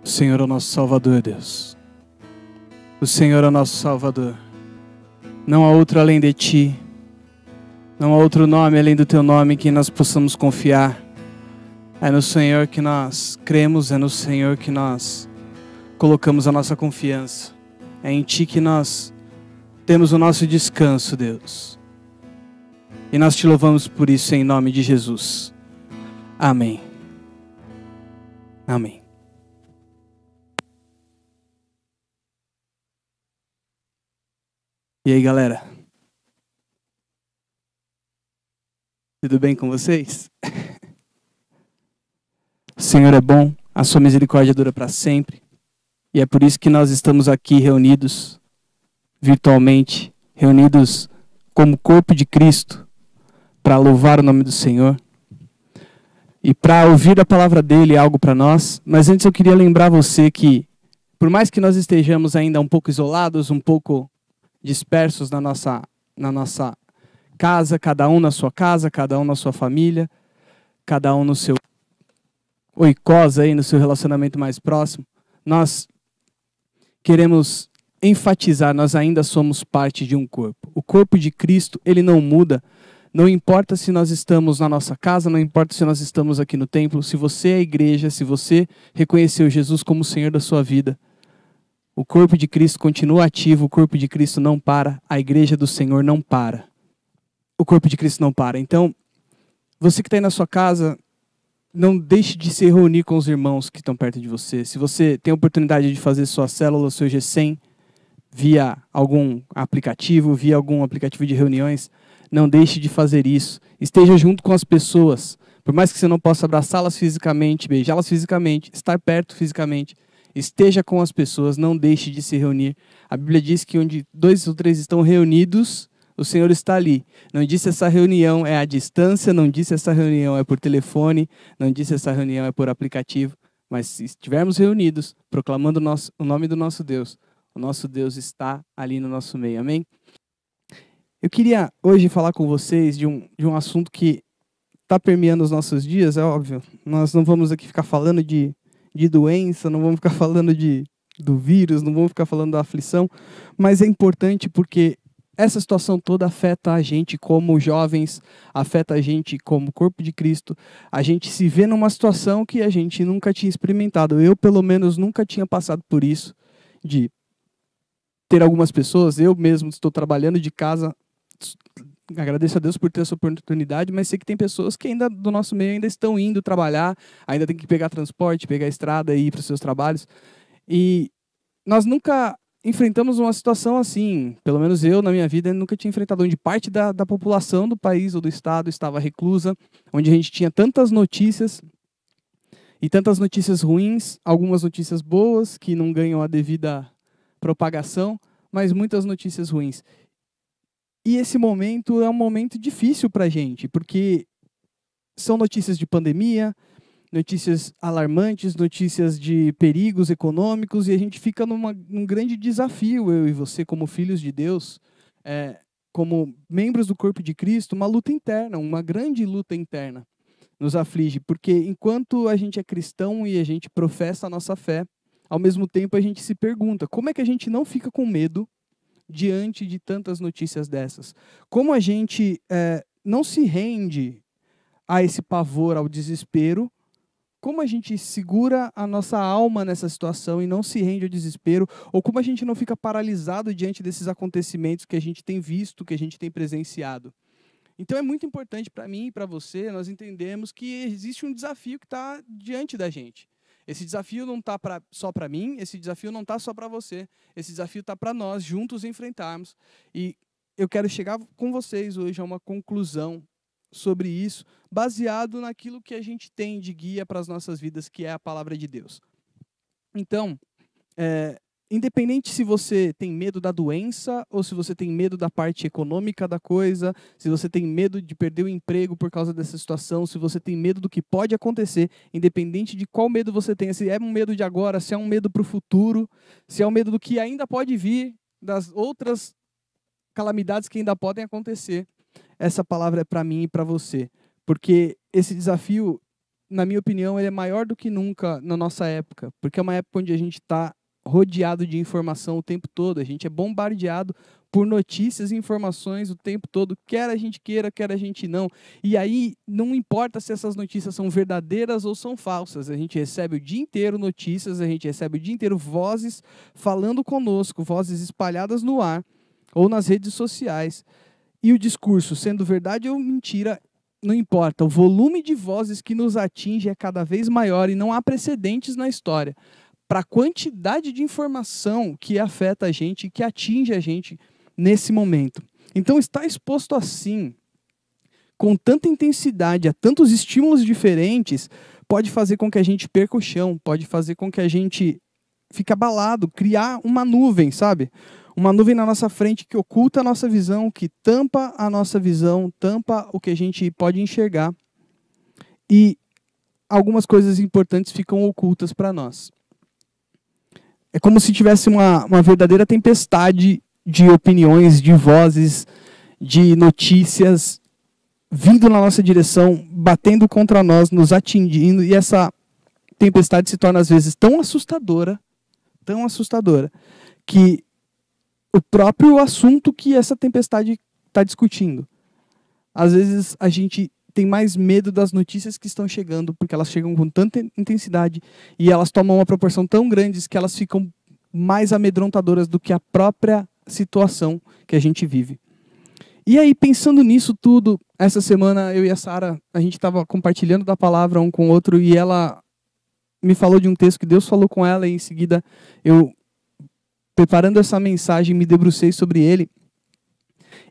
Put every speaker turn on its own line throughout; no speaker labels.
O Senhor é o nosso Salvador, Deus. O Senhor é o nosso Salvador. Não há outro além de Ti. Não há outro nome além do Teu nome em que nós possamos confiar. É no Senhor que nós cremos, é no Senhor que nós colocamos a nossa confiança. É em Ti que nós temos o nosso descanso, Deus. E nós Te louvamos por isso em nome de Jesus. Amém. Amém. E aí, galera? Tudo bem com vocês? O Senhor é bom, a sua misericórdia dura para sempre. E é por isso que nós estamos aqui reunidos, virtualmente, reunidos como corpo de Cristo, para louvar o nome do Senhor. E para ouvir a palavra dele, algo para nós. Mas antes eu queria lembrar você que, por mais que nós estejamos ainda um pouco isolados, um pouco dispersos na nossa casa, cada um na sua casa, cada um na sua família, cada um no seu oikos aí, no seu relacionamento mais próximo, nós queremos enfatizar, nós ainda somos parte de um corpo. O corpo de Cristo, ele não muda, não importa se nós estamos na nossa casa, não importa se nós estamos aqui no templo, se você é a igreja, se você reconheceu Jesus como o Senhor da sua vida, o corpo de Cristo continua ativo, o corpo de Cristo não para, a igreja do Senhor não para. O corpo de Cristo não para. Então, você que está aí na sua casa, não deixe de se reunir com os irmãos que estão perto de você. Se você tem a oportunidade de fazer sua célula, seu G100, via algum aplicativo de reuniões, não deixe de fazer isso. Esteja junto com as pessoas. Por mais que você não possa abraçá-las fisicamente, beijá-las fisicamente, estar perto fisicamente, esteja com as pessoas, não deixe de se reunir. A Bíblia diz que onde 2 ou 3 estão reunidos, o Senhor está ali. Não disse essa reunião é à distância, não disse essa reunião é por telefone, não disse essa reunião é por aplicativo, mas se estivermos reunidos, proclamando o nome do nosso Deus, o nosso Deus está ali no nosso meio, amém? Eu queria hoje falar com vocês de um assunto que está permeando os nossos dias, é óbvio. Nós não vamos aqui ficar falando de doença, não vamos ficar falando do vírus, não vamos ficar falando da aflição, mas é importante porque essa situação toda afeta a gente como jovens, afeta a gente como corpo de Cristo. A gente se vê numa situação que a gente nunca tinha experimentado. Eu, pelo menos, nunca tinha passado por isso, de ter algumas pessoas, eu mesmo estou trabalhando de casa, agradeço a Deus por ter essa oportunidade, mas sei que tem pessoas que ainda do nosso meio ainda estão indo trabalhar, ainda tem que pegar transporte, pegar estrada e ir para os seus trabalhos. E nós nunca enfrentamos uma situação assim, pelo menos eu, na minha vida, nunca tinha enfrentado, onde parte da população do país ou do estado estava reclusa, onde a gente tinha tantas notícias, e tantas notícias ruins, algumas notícias boas, que não ganham a devida propagação, mas muitas notícias ruins. E esse momento é um momento difícil para a gente, porque são notícias de pandemia, notícias alarmantes, notícias de perigos econômicos, e a gente fica num grande desafio, eu e você, como filhos de Deus, como membros do corpo de Cristo, uma luta interna, uma grande luta interna nos aflige, porque enquanto a gente é cristão e a gente professa a nossa fé, ao mesmo tempo a gente se pergunta, como é que a gente não fica com medo diante de tantas notícias dessas? Como a gente não se rende a esse pavor, ao desespero? Como a gente segura a nossa alma nessa situação e não se rende ao desespero? Ou como a gente não fica paralisado diante desses acontecimentos que a gente tem visto, que a gente tem presenciado? Então é muito importante para mim e para você, nós entendemos que existe um desafio que está diante da gente. Esse desafio não está só para mim, esse desafio não está só para você. Esse desafio está para nós juntos enfrentarmos. E eu quero chegar com vocês hoje a uma conclusão sobre isso, baseado naquilo que a gente tem de guia para as nossas vidas, que é a palavra de Deus. Então, independente se você tem medo da doença, ou se você tem medo da parte econômica da coisa, se você tem medo de perder o emprego por causa dessa situação, se você tem medo do que pode acontecer, independente de qual medo você tenha, se é um medo de agora, se é um medo para o futuro, se é um medo do que ainda pode vir, das outras calamidades que ainda podem acontecer, essa palavra é para mim e para você. Porque esse desafio na minha opinião, ele é maior do que nunca na nossa época, porque é uma época onde a gente está rodeado de informação o tempo todo, a gente é bombardeado por notícias e informações o tempo todo, quer a gente queira, quer a gente não. E aí não importa se essas notícias são verdadeiras ou são falsas, a gente recebe o dia inteiro notícias, a gente recebe o dia inteiro vozes falando conosco, vozes espalhadas no ar ou nas redes sociais. E o discurso, sendo verdade ou mentira, não importa. O volume de vozes que nos atinge é cada vez maior e não há precedentes na história para a quantidade de informação que afeta a gente, que atinge a gente nesse momento. Então, estar exposto assim, com tanta intensidade, a tantos estímulos diferentes, pode fazer com que a gente perca o chão, pode fazer com que a gente fique abalado, criar uma nuvem, sabe? Uma nuvem na nossa frente que oculta a nossa visão, que tampa a nossa visão, tampa o que a gente pode enxergar. E algumas coisas importantes ficam ocultas para nós. É como se tivesse uma verdadeira tempestade de opiniões, de vozes, de notícias vindo na nossa direção, batendo contra nós, nos atingindo. E essa tempestade se torna, às vezes, tão assustadora, que o próprio assunto que essa tempestade está discutindo. Às vezes a gente tem mais medo das notícias que estão chegando, porque elas chegam com tanta intensidade e elas tomam uma proporção tão grande que elas ficam mais amedrontadoras do que a própria situação que a gente vive. E aí, pensando nisso tudo, essa semana eu e a Sara, a gente estava compartilhando da palavra um com o outro e ela me falou de um texto que Deus falou com ela e em seguida eu, preparando essa mensagem, me debrucei sobre ele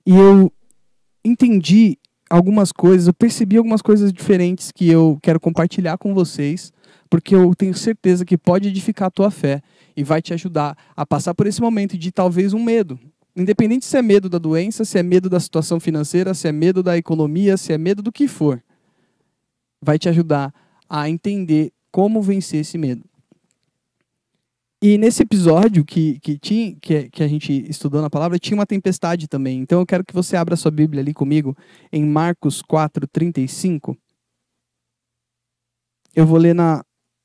e eu entendi algumas coisas, eu percebi algumas coisas diferentes que eu quero compartilhar com vocês, porque eu tenho certeza que pode edificar a tua fé e vai te ajudar a passar por esse momento de talvez um medo. Independente se é medo da doença, se é medo da situação financeira, se é medo da economia, se é medo do que for, vai te ajudar a entender como vencer esse medo. E nesse episódio que a gente estudou na palavra, tinha uma tempestade também. Então eu quero que você abra sua Bíblia ali comigo, em Marcos 4:35. Eu vou ler na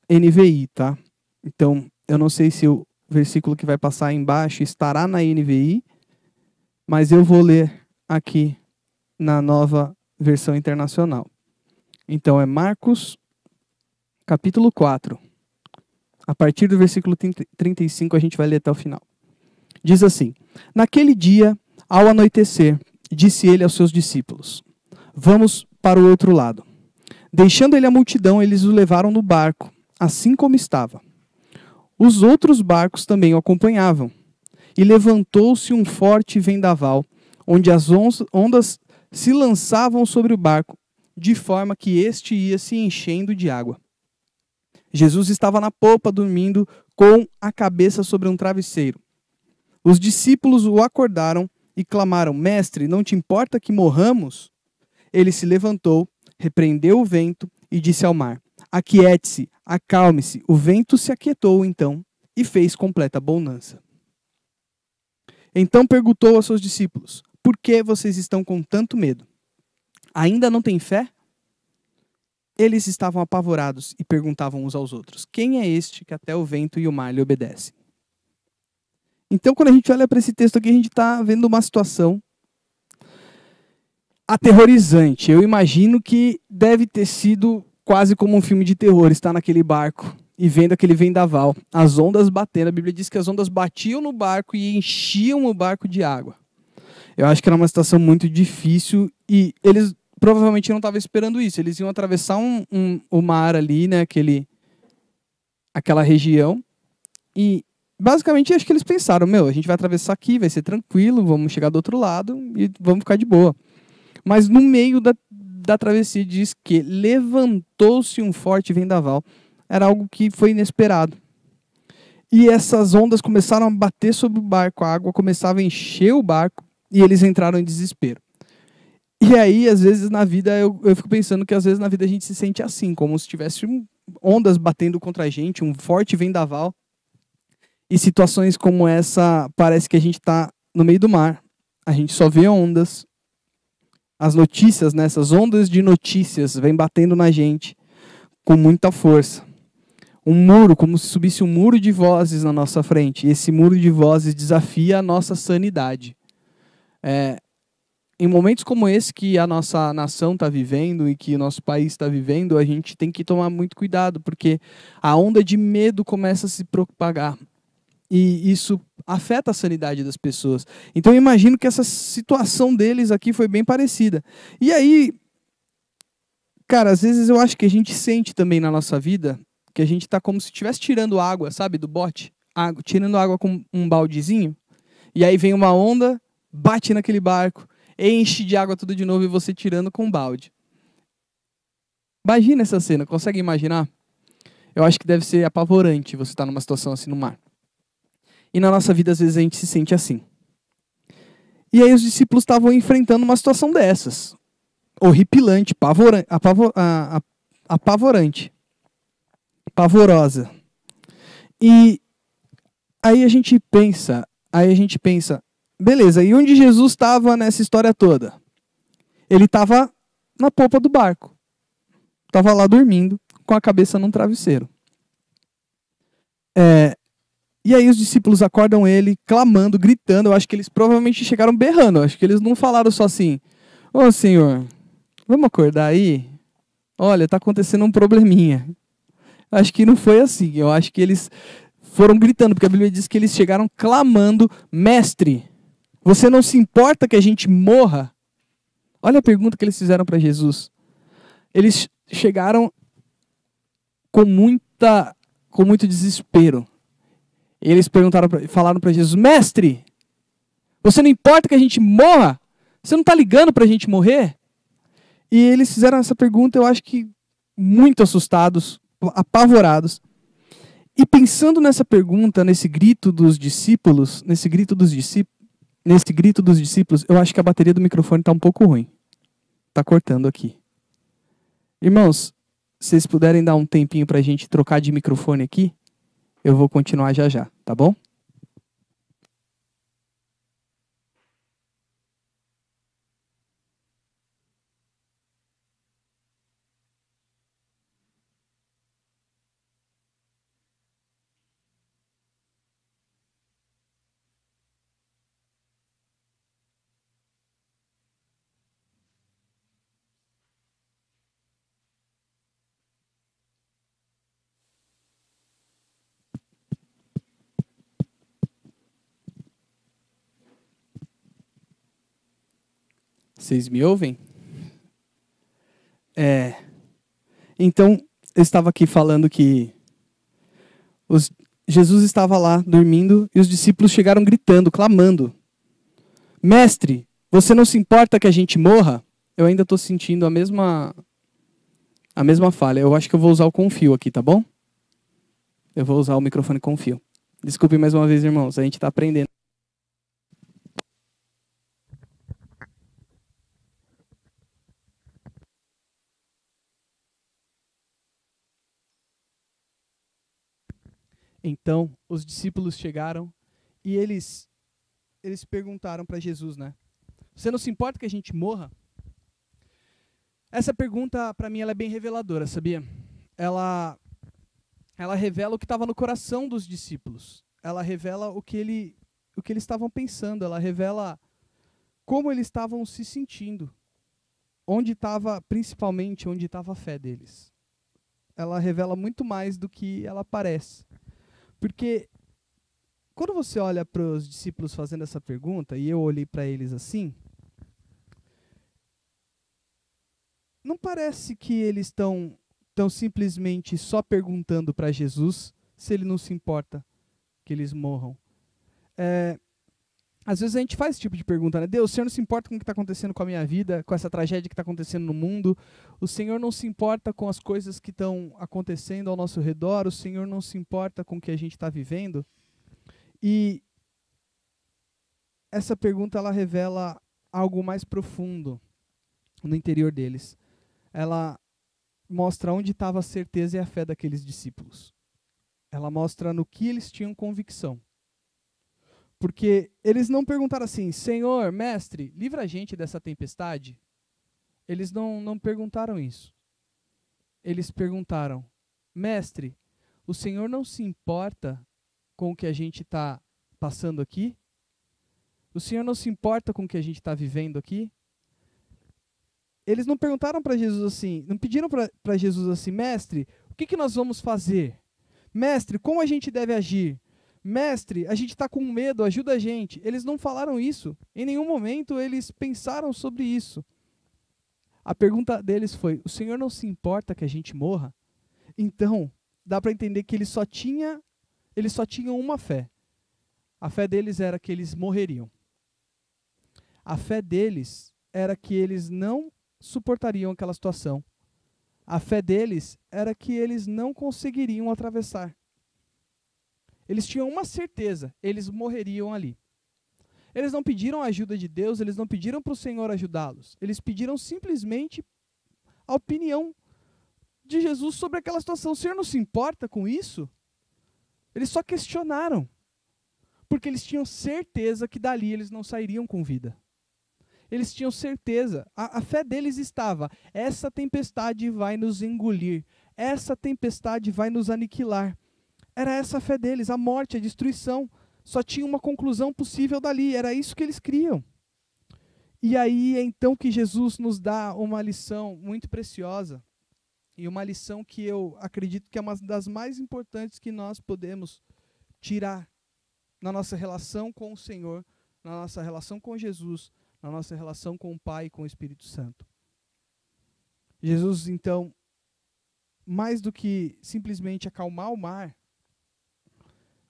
NVI, tá? Então, eu não sei se o versículo que vai passar aí embaixo estará na NVI, mas eu vou ler aqui na Nova Versão Internacional. Então, é Marcos, capítulo 4. A partir do versículo 35, a gente vai ler até o final. Diz assim: Naquele dia, ao anoitecer, disse ele aos seus discípulos: Vamos para o outro lado. Deixando ele a multidão, eles o levaram no barco, assim como estava. Os outros barcos também o acompanhavam. E levantou-se um forte vendaval, onde as ondas se lançavam sobre o barco, de forma que este ia se enchendo de água. Jesus estava na popa, dormindo, com a cabeça sobre um travesseiro. Os discípulos o acordaram e clamaram: Mestre, não te importa que morramos? Ele se levantou, repreendeu o vento e disse ao mar: Aquiete-se, acalme-se. O vento se aquietou então e fez completa bonança. Então perguntou aos seus discípulos: Por que vocês estão com tanto medo? Ainda não têm fé? Eles estavam apavorados e perguntavam uns aos outros: Quem é este que até o vento e o mar lhe obedecem? Então, quando a gente olha para esse texto aqui, a gente está vendo uma situação aterrorizante. Eu imagino que deve ter sido quase como um filme de terror, estar naquele barco e vendo aquele vendaval, as ondas batendo. A Bíblia diz que as ondas batiam no barco e enchiam o barco de água. Eu acho que era uma situação muito difícil e eles provavelmente não estavam esperando isso. Eles iam atravessar o mar ali, né, aquela região. E basicamente acho que eles pensaram: a gente vai atravessar aqui, vai ser tranquilo, vamos chegar do outro lado e vamos ficar de boa. Mas no meio da travessia diz que levantou-se um forte vendaval. Era algo que foi inesperado. E essas ondas começaram a bater sobre o barco, a água começava a encher o barco e eles entraram em desespero. E aí, às vezes, na vida, eu fico pensando que às vezes na vida a gente se sente assim, como se tivesse ondas batendo contra a gente, um forte vendaval. E situações como essa, parece que a gente está no meio do mar. A gente só vê ondas. As notícias, essas ondas de notícias vêm batendo na gente, com muita força. Um muro, como se subisse um muro de vozes na nossa frente. E esse muro de vozes desafia a nossa sanidade. Em momentos como esse que a nossa nação está vivendo e que o nosso país está vivendo, a gente tem que tomar muito cuidado, porque a onda de medo começa a se propagar. E isso afeta a sanidade das pessoas. Então eu imagino que essa situação deles aqui foi bem parecida. E aí, cara, às vezes eu acho que a gente sente também na nossa vida que a gente está como se estivesse tirando água, sabe, do bote, tirando água com um baldezinho, e aí vem uma onda, bate naquele barco, enche de água tudo de novo e você tirando com um balde. Imagina essa cena, consegue imaginar? Eu acho que deve ser apavorante você estar numa situação assim no mar. E na nossa vida, às vezes, a gente se sente assim. E aí os discípulos estavam enfrentando uma situação dessas. Horripilante, apavorante. Pavorosa. E aí a gente pensa, beleza, e onde Jesus estava nessa história toda? Ele estava na polpa do barco. Estava lá dormindo, com a cabeça num travesseiro. E aí os discípulos acordam ele, clamando, gritando. Eu acho que eles provavelmente chegaram berrando. Eu acho que eles não falaram só assim, ô Senhor, vamos acordar aí? Olha, está acontecendo um probleminha. Acho que não foi assim. Eu acho que eles foram gritando, porque a Bíblia diz que eles chegaram clamando, mestre, você não se importa que a gente morra? Olha a pergunta que eles fizeram para Jesus. Eles chegaram com muito desespero. Eles falaram para Jesus, mestre, você não importa que a gente morra? Você não está ligando para a gente morrer? E eles fizeram essa pergunta, eu acho que muito assustados, apavorados. E pensando nessa pergunta, nesse grito dos discípulos, eu acho que a bateria do microfone está um pouco ruim. Está cortando aqui. Irmãos, se vocês puderem dar um tempinho para a gente trocar de microfone aqui, eu vou continuar já já, tá bom? Vocês me ouvem? Então, eu estava aqui falando que Jesus estava lá dormindo e os discípulos chegaram gritando, clamando. Mestre, você não se importa que a gente morra? Eu ainda estou sentindo a mesma falha. Eu acho que eu vou usar o com fio aqui, tá bom? Eu vou usar o microfone com fio. Desculpe mais uma vez, irmãos. A gente está aprendendo. Então, os discípulos chegaram e eles perguntaram para Jesus, né? Você não se importa que a gente morra? Essa pergunta, para mim, ela é bem reveladora, sabia? Ela revela o que estava no coração dos discípulos. Ela revela o que eles estavam pensando. Ela revela como eles estavam se sentindo. Principalmente, onde estava a fé deles. Ela revela muito mais do que ela parece. Porque quando você olha para os discípulos fazendo essa pergunta, e eu olhei para eles assim, não parece que eles estão simplesmente só perguntando para Jesus se ele não se importa que eles morram. Às vezes a gente faz esse tipo de pergunta, né? Deus, o Senhor não se importa com o que está acontecendo com a minha vida, com essa tragédia que está acontecendo no mundo. O Senhor não se importa com as coisas que estão acontecendo ao nosso redor. O Senhor não se importa com o que a gente está vivendo. E essa pergunta, ela revela algo mais profundo no interior deles. Ela mostra onde estava a certeza e a fé daqueles discípulos. Ela mostra no que eles tinham convicção. Porque eles não perguntaram assim, Senhor, mestre, livra a gente dessa tempestade. Eles não perguntaram isso. eles perguntaram: Mestre, o Senhor não se importa com o que a gente está passando aqui? O Senhor não se importa com o que a gente está vivendo aqui? Eles não perguntaram para Jesus assim, não pediram para Jesus assim: Mestre, o que nós vamos fazer? Mestre, como a gente deve agir? Mestre, a gente está com medo, ajuda a gente. Eles não falaram isso. Em nenhum momento eles pensaram sobre isso. A pergunta deles foi: o Senhor não se importa que a gente morra? Então, dá para entender que eles só tinham uma fé. A fé deles era que eles morreriam. A fé deles era que eles não suportariam aquela situação. A fé deles era que eles não conseguiriam atravessar. Eles tinham uma certeza: eles morreriam ali. Eles não pediram a ajuda de Deus, eles não pediram para o Senhor ajudá-los. Eles pediram simplesmente a opinião de Jesus sobre aquela situação. O Senhor não se importa com isso? Eles só questionaram, porque eles tinham certeza que dali eles não sairiam com vida. Eles tinham certeza, a fé deles estava: essa tempestade vai nos engolir, essa tempestade vai nos aniquilar. Era essa a fé deles, a morte, a destruição. Só tinha uma conclusão possível dali, era isso que eles criam. E aí é então que Jesus nos dá uma lição muito preciosa, e uma lição que eu acredito que é uma das mais importantes que nós podemos tirar na nossa relação com o Senhor, na nossa relação com Jesus, na nossa relação com o Pai e com o Espírito Santo. Jesus, então, mais do que simplesmente acalmar o mar,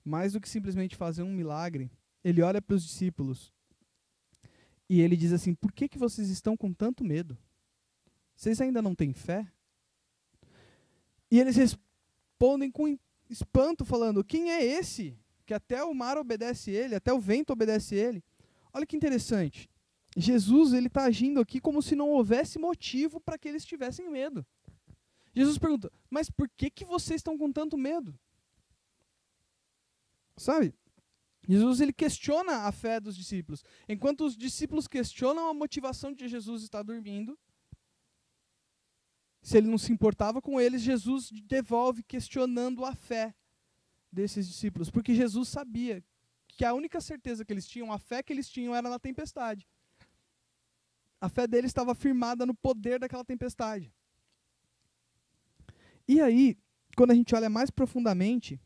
mais do que simplesmente fazer um milagre, ele olha para os discípulos e ele diz assim: por que vocês estão com tanto medo? Vocês ainda não têm fé? E eles respondem com espanto, falando: quem é esse que até o mar obedece ele, até o vento obedece ele? Olha que interessante. Jesus, ele está agindo aqui como se não houvesse motivo para que eles tivessem medo. Jesus pergunta: mas por que vocês estão com tanto medo? Sabe? Jesus, ele questiona a fé dos discípulos. Enquanto os discípulos questionam a motivação de Jesus estar dormindo, se ele não se importava com eles, Jesus devolve questionando a fé desses discípulos. Porque Jesus sabia que a única certeza que eles tinham, a fé que eles tinham, era na tempestade. A fé deles estava firmada no poder daquela tempestade. E aí, quando a gente olha mais profundamente,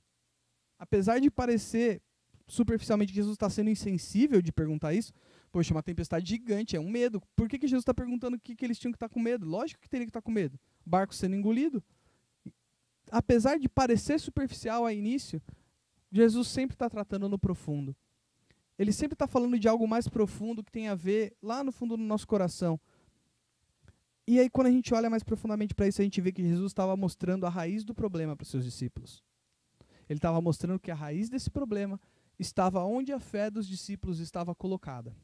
apesar de parecer superficialmente que Jesus está sendo insensível de perguntar isso, poxa, uma tempestade gigante, é um medo. Por que Jesus está perguntando o que eles tinham que estar com medo? Lógico que teria que estar com medo. O barco sendo engolido. Apesar de parecer superficial a início, Jesus sempre está tratando no profundo. Ele sempre está falando de algo mais profundo que tem a ver lá no fundo do nosso coração. E aí, quando a gente olha mais profundamente para isso, a gente vê que Jesus estava mostrando a raiz do problema para os seus discípulos. Ele estava mostrando que a raiz desse problema estava onde a fé dos discípulos estava colocada.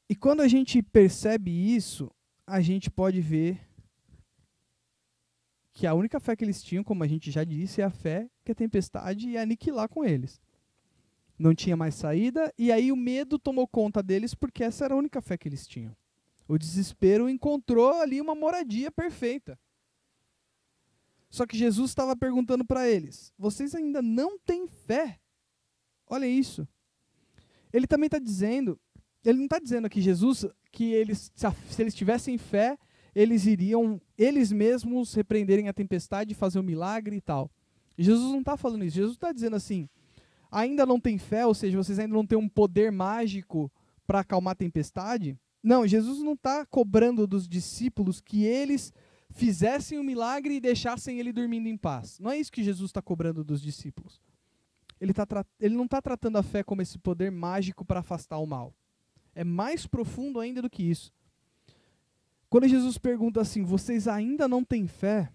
E quando a gente percebe isso, a gente pode ver que a única fé que eles tinham, como a gente já disse, é a fé que a tempestade ia aniquilar com eles. Não tinha mais saída, e aí o medo tomou conta deles, porque essa era a única fé que eles tinham. O desespero encontrou ali uma moradia perfeita. Só que Jesus estava perguntando para eles: vocês ainda não têm fé? Olha isso. Ele também está dizendo, ele não está dizendo aqui, Jesus, que eles, se eles tivessem fé, eles iriam, eles mesmos, repreenderem a tempestade, fazer um milagre e tal. Jesus não está falando isso. Jesus está dizendo assim: ainda não tem fé, ou seja, vocês ainda não têm um poder mágico para acalmar a tempestade? Não, Jesus não está cobrando dos discípulos que eles fizessem um milagre e deixassem ele dormindo em paz. Não é isso que Jesus está cobrando dos discípulos. Ele não está tratando a fé como esse poder mágico para afastar o mal. É mais profundo ainda do que isso. Quando Jesus pergunta assim: vocês ainda não têm fé?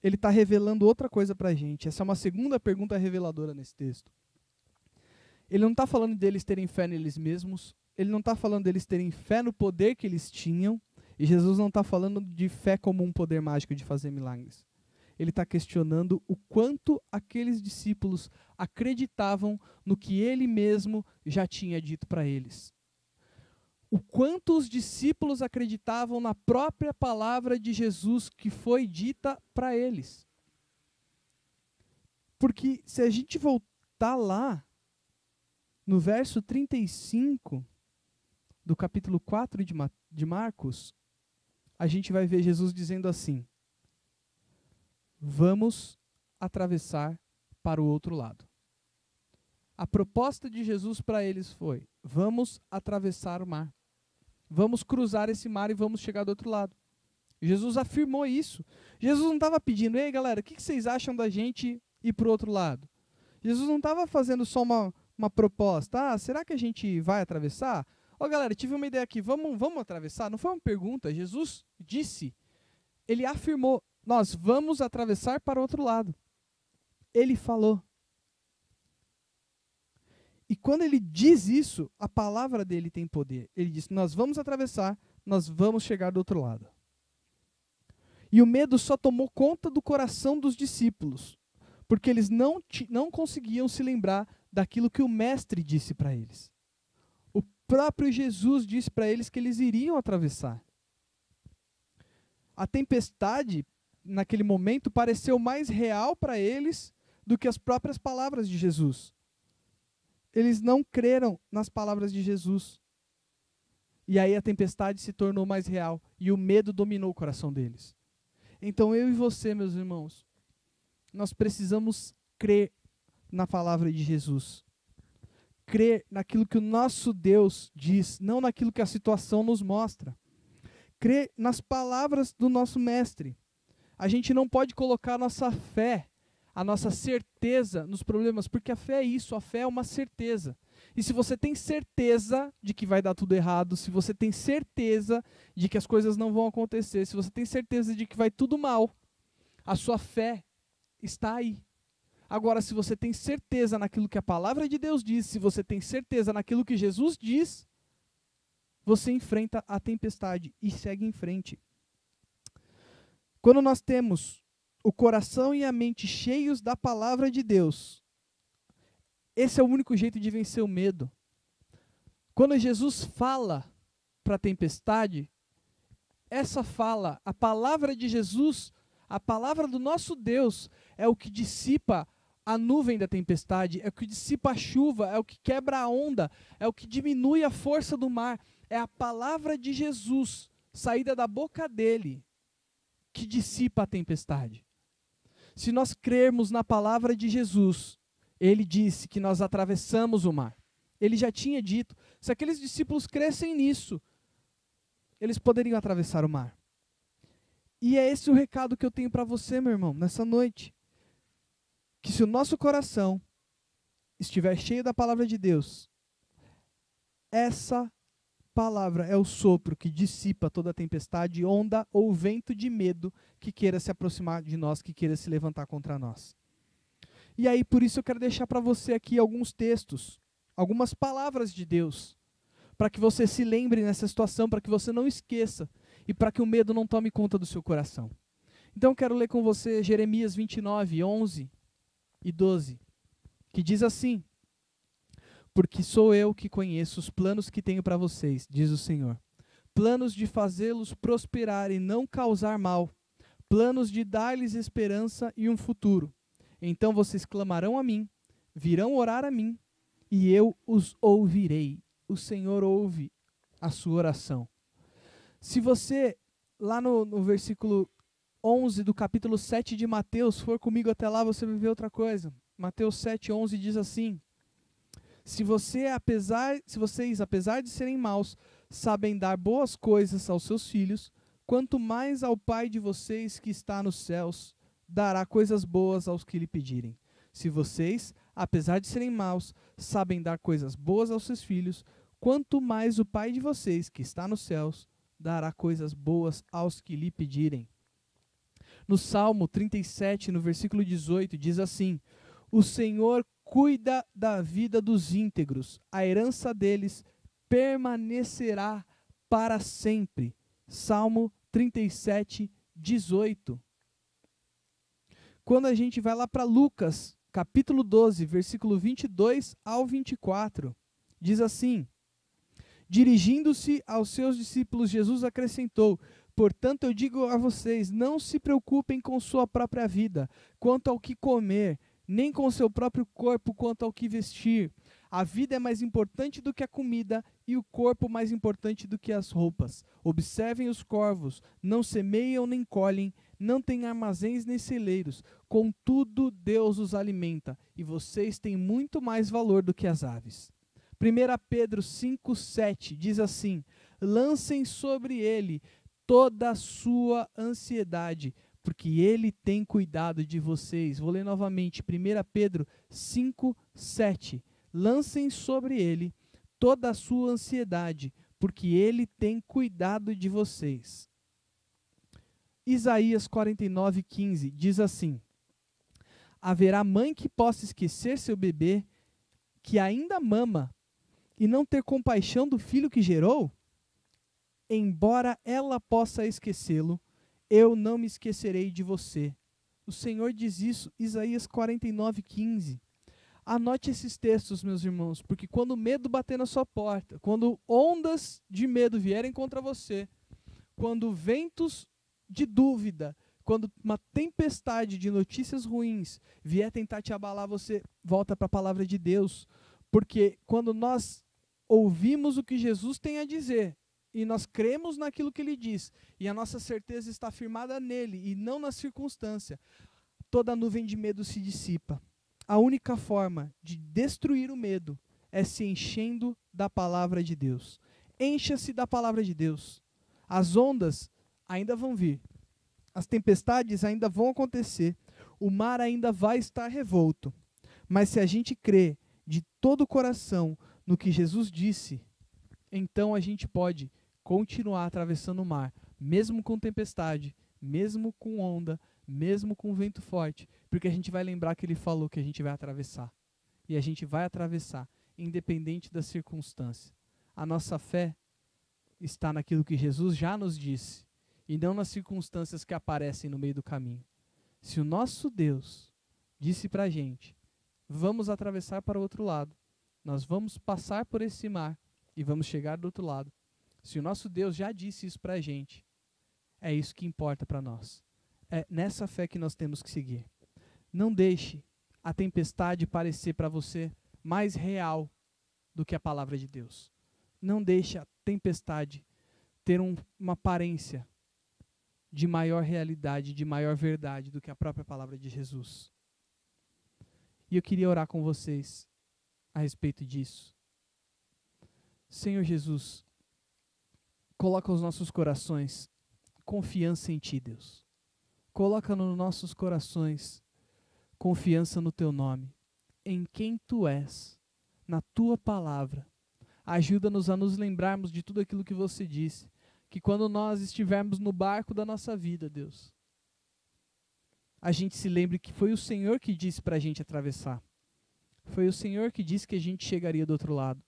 Ele está revelando outra coisa para a gente. Essa é uma segunda pergunta reveladora nesse texto. Ele não está falando deles terem fé neles mesmos. Ele não está falando deles terem fé no poder que eles tinham. E Jesus não está falando de fé como um poder mágico de fazer milagres. Ele está questionando o quanto aqueles discípulos acreditavam no que ele mesmo já tinha dito para eles. o quanto os discípulos acreditavam na própria palavra de Jesus que foi dita para eles. Porque se a gente voltar lá, no verso 35 do capítulo 4 de Marcos, a gente vai ver Jesus dizendo assim: vamos atravessar para o outro lado. A proposta de Jesus para eles foi: vamos atravessar o mar. Vamos cruzar esse mar e vamos chegar do outro lado. Jesus afirmou isso. Jesus não estava pedindo: ei galera, o que vocês acham da gente ir para o outro lado? Jesus não estava fazendo só uma proposta. Ah, será que a gente vai atravessar? Ó galera, tive uma ideia aqui, vamos atravessar? Não foi uma pergunta, Jesus disse, ele afirmou: nós vamos atravessar para o outro lado. Ele falou. E quando ele diz isso, a palavra dele tem poder. Ele diz: nós vamos atravessar, nós vamos chegar do outro lado. E o medo só tomou conta do coração dos discípulos, porque eles não conseguiam se lembrar daquilo que o mestre disse para eles. O próprio Jesus disse para eles que eles iriam atravessar. A tempestade, naquele momento, pareceu mais real para eles do que as próprias palavras de Jesus. Eles não creram nas palavras de Jesus. E aí a tempestade se tornou mais real e o medo dominou o coração deles. Então eu e você, meus irmãos, nós precisamos crer na palavra de Jesus. Crer naquilo que o nosso Deus diz, não naquilo que a situação nos mostra. Crer nas palavras do nosso mestre. A gente não pode colocar a nossa fé, a nossa certeza nos problemas, porque a fé é isso, a fé é uma certeza. E se você tem certeza de que vai dar tudo errado, se você tem certeza de que as coisas não vão acontecer, se você tem certeza de que vai tudo mal, a sua fé está aí. Agora, se você tem certeza naquilo que a palavra de Deus diz, se você tem certeza naquilo que Jesus diz, você enfrenta a tempestade e segue em frente. Quando nós temos o coração e a mente cheios da palavra de Deus, esse é o único jeito de vencer o medo. Quando Jesus fala para a tempestade, essa fala, a palavra de Jesus, a palavra do nosso Deus, é o que dissipa a nuvem da tempestade, é o que dissipa a chuva, é o que quebra a onda, é o que diminui a força do mar. É a palavra de Jesus, saída da boca dele, que dissipa a tempestade. Se nós crermos na palavra de Jesus, ele disse que nós atravessamos o mar. Ele já tinha dito, se aqueles discípulos crescem nisso, eles poderiam atravessar o mar. E é esse o recado que eu tenho para você, meu irmão, nessa noite. Que se o nosso coração estiver cheio da palavra de Deus, essa palavra é o sopro que dissipa toda a tempestade, onda ou vento de medo que queira se aproximar de nós, que queira se levantar contra nós. E aí, por isso eu quero deixar para você aqui alguns textos, algumas palavras de Deus, para que você se lembre nessa situação, para que você não esqueça e para que o medo não tome conta do seu coração. Então eu quero ler com você Jeremias 29, 11 e 12, que diz assim: porque sou eu que conheço os planos que tenho para vocês, diz o Senhor. Planos de fazê-los prosperar e não causar mal. Planos de dar-lhes esperança e um futuro. Então vocês clamarão a mim, virão orar a mim, e eu os ouvirei. O Senhor ouve a sua oração. Se você, lá no versículo 11 do capítulo 7 de Mateus, for comigo até lá, você vai ver outra coisa. Mateus 7, 11 diz assim: se vocês, apesar de serem maus, sabem dar boas coisas aos seus filhos, quanto mais ao Pai de vocês que está nos céus, dará coisas boas aos que lhe pedirem. Se vocês, apesar de serem maus, sabem dar coisas boas aos seus filhos, quanto mais o Pai de vocês que está nos céus, dará coisas boas aos que lhe pedirem. No Salmo 37, no versículo 18, diz assim: o Senhor cuida da vida dos íntegros, a herança deles permanecerá para sempre. Salmo 37, 18. Quando a gente vai lá para Lucas, capítulo 12, versículo 22 ao 24, diz assim:
Dirigindo-se aos seus discípulos, Jesus acrescentou: portanto, eu digo a vocês, não se preocupem com sua própria vida, quanto ao que comer, nem com seu próprio corpo, quanto ao que vestir. A vida é mais importante do que a comida, e o corpo mais importante do que as roupas. Observem os corvos, não semeiam nem colhem, não têm armazéns nem celeiros, contudo Deus os alimenta, e vocês têm muito mais valor do que as aves. 1 Pedro 5,7 diz assim: lancem sobre ele toda a sua ansiedade, porque ele tem cuidado de vocês. Vou ler novamente, 1 Pedro 5,7. Lancem sobre ele toda a sua ansiedade, porque ele tem cuidado de vocês. Isaías 49,15 diz assim: haverá mãe que possa esquecer seu bebê, que ainda mama, e não ter compaixão do filho que gerou? Embora ela possa esquecê-lo, eu não me esquecerei de você. O Senhor diz isso, Isaías 49,15. Anote esses textos, meus irmãos, porque quando o medo bater na sua porta, quando ondas de medo vierem contra você, quando ventos de dúvida, quando uma tempestade de notícias ruins vier tentar te abalar, você volta para a palavra de Deus. Porque quando nós ouvimos o que Jesus tem a dizer, e nós cremos naquilo que ele diz, e a nossa certeza está firmada nele, e não na circunstância, toda nuvem de medo se dissipa. A única forma de destruir o medo é se enchendo da palavra de Deus. Encha-se da palavra de Deus. As ondas ainda vão vir. As tempestades ainda vão acontecer. O mar ainda vai estar revolto. Mas se a gente crê de todo o coração no que Jesus disse, então a gente pode continuar atravessando o mar, mesmo com tempestade, mesmo com onda, mesmo com vento forte, porque a gente vai lembrar que ele falou que a gente vai atravessar. E a gente vai atravessar, independente da circunstância. A nossa fé está naquilo que Jesus já nos disse, e não nas circunstâncias que aparecem no meio do caminho. Se o nosso Deus disse para a gente: vamos atravessar para o outro lado, nós vamos passar por esse mar e vamos chegar do outro lado. Se o nosso Deus já disse isso para a gente, é isso que importa para nós. É nessa fé que nós temos que seguir. Não deixe a tempestade parecer para você mais real do que a palavra de Deus. Não deixe a tempestade ter uma aparência de maior realidade, de maior verdade do que a própria palavra de Jesus. E eu queria orar com vocês a respeito disso. Senhor Jesus, coloca os nossos corações confiança em Ti, Deus. Coloca nos nossos corações confiança no Teu nome, em quem Tu és, na Tua palavra. Ajuda-nos a nos lembrarmos de tudo aquilo que Você disse, que quando nós estivermos no barco da nossa vida, Deus, a gente se lembre que foi o Senhor que disse para a gente atravessar. Foi o Senhor que disse que a gente chegaria do outro lado.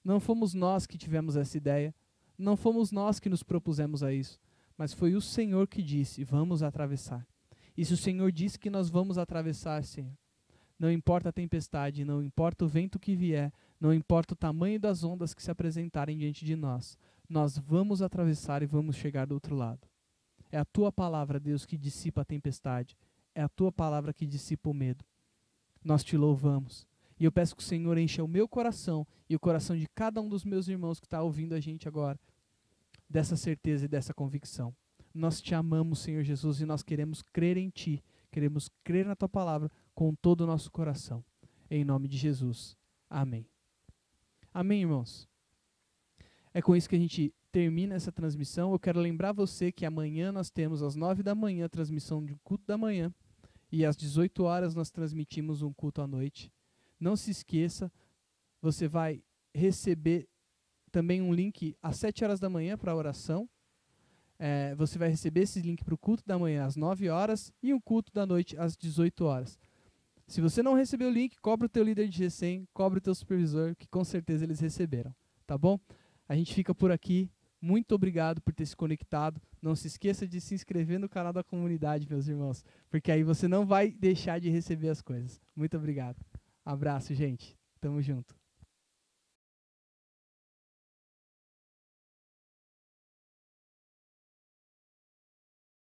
Não fomos nós que tivemos essa ideia, não fomos nós que nos propusemos a isso, mas foi o Senhor que disse: vamos atravessar. E se o Senhor disse que nós vamos atravessar, Senhor, não importa a tempestade, não importa o vento que vier, não importa o tamanho das ondas que se apresentarem diante de nós, nós vamos atravessar e vamos chegar do outro lado. É a Tua palavra, Deus, que dissipa a tempestade. É a Tua palavra que dissipa o medo. Nós Te louvamos. E eu peço que o Senhor encha o meu coração e o coração de cada um dos meus irmãos que está ouvindo a gente agora, dessa certeza e dessa convicção. Nós Te amamos, Senhor Jesus, e nós queremos crer em Ti. Queremos crer na Tua palavra com todo o nosso coração. Em nome de Jesus. Amém. Amém, irmãos? É com isso que a gente termina essa transmissão. Eu quero lembrar você que amanhã nós temos às 9 da manhã a transmissão de um culto da manhã e às 18 horas nós transmitimos um culto à noite. Não se esqueça, você vai receber também um link às 7 horas da manhã para a oração. Você vai receber esse link para o culto da manhã às 9 horas e um culto da noite às 18 horas. Se você não recebeu o link, cobra o teu líder de G100, cobra o teu supervisor, que com certeza eles receberam. Tá bom? A gente fica por aqui. Muito obrigado por ter se conectado. Não se esqueça de se inscrever no canal da comunidade, meus irmãos, porque aí você não vai deixar de receber as coisas. Muito obrigado. Abraço, gente. Tamo junto.